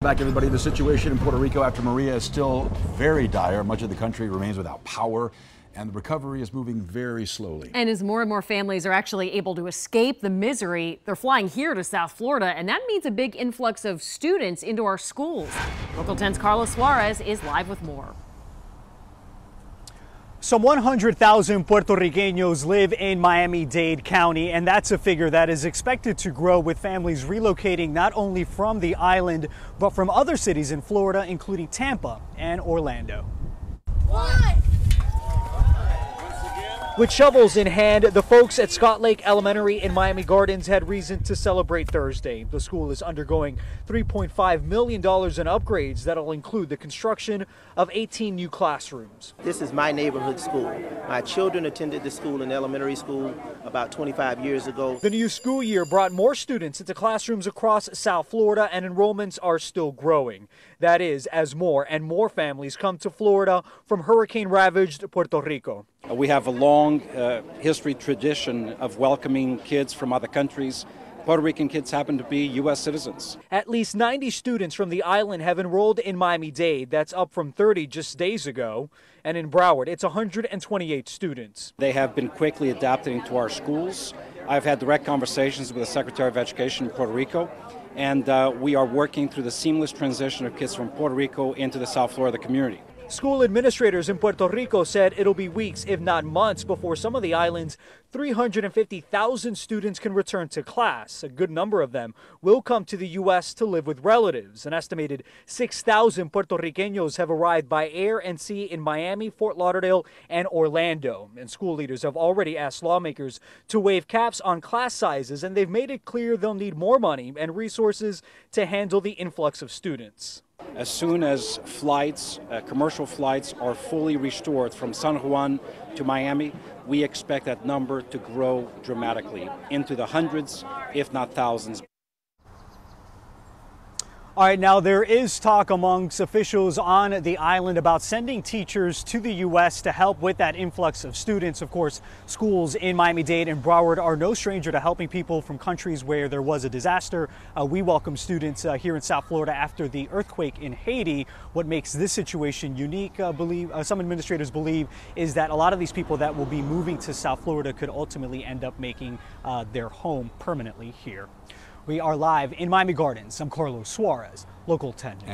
Back, everybody. The situation in Puerto Rico after Maria is still very dire. Much of the country remains without power, and the recovery is moving very slowly. And as more and more families are actually able to escape the misery, they're flying here to South Florida, and that means a big influx of students into our schools. Local 10's Carlos Suarez is live with more. Some 100,000 Puerto Ricanos live in Miami-Dade County, and that's a figure that is expected to grow with families relocating not only from the island, but from other cities in Florida, including Tampa and Orlando. With shovels in hand, the folks at Scott Lake Elementary in Miami Gardens had reason to celebrate Thursday. The school is undergoing $3.5 million in upgrades that'll include the construction of 18 new classrooms. This is my neighborhood school. My children attended the school in elementary school about 25 years ago. The new school year brought more students into classrooms across South Florida, and enrollments are still growing. That is, as more and more families come to Florida from hurricane-ravaged Puerto Rico. We have a long history tradition of welcoming kids from other countries. Puerto Rican kids happen to be U.S. citizens. At least 90 students from the island have enrolled in Miami-Dade. That's up from 30 just days ago. And in Broward, it's 128 students. They have been quickly adapting to our schools. I've had direct conversations with the Secretary of Education in Puerto Rico, and we are working through the seamless transition of kids from Puerto Rico into the South Florida community. School administrators in Puerto Rico said it'll be weeks, if not months, before some of the island's 350,000 students can return to class. A good number of them will come to the U.S. to live with relatives. An estimated 6,000 Puerto Ricanos have arrived by air and sea in Miami, Fort Lauderdale, and Orlando. And school leaders have already asked lawmakers to waive caps on class sizes, and they've made it clear they'll need more money and resources to handle the influx of students. As soon as flights, commercial flights, are fully restored from San Juan to Miami, we expect that number to grow dramatically into the hundreds, if not thousands. All right, now there is talk amongst officials on the island about sending teachers to the U.S. to help with that influx of students. Of course, schools in Miami-Dade and Broward are no stranger to helping people from countries where there was a disaster. We welcome students here in South Florida after the earthquake in Haiti. What makes this situation unique, some administrators believe, is that a lot of these people that will be moving to South Florida could ultimately end up making their home permanently here. We are live in Miami Gardens. I'm Carlos Suarez, Local 10 News.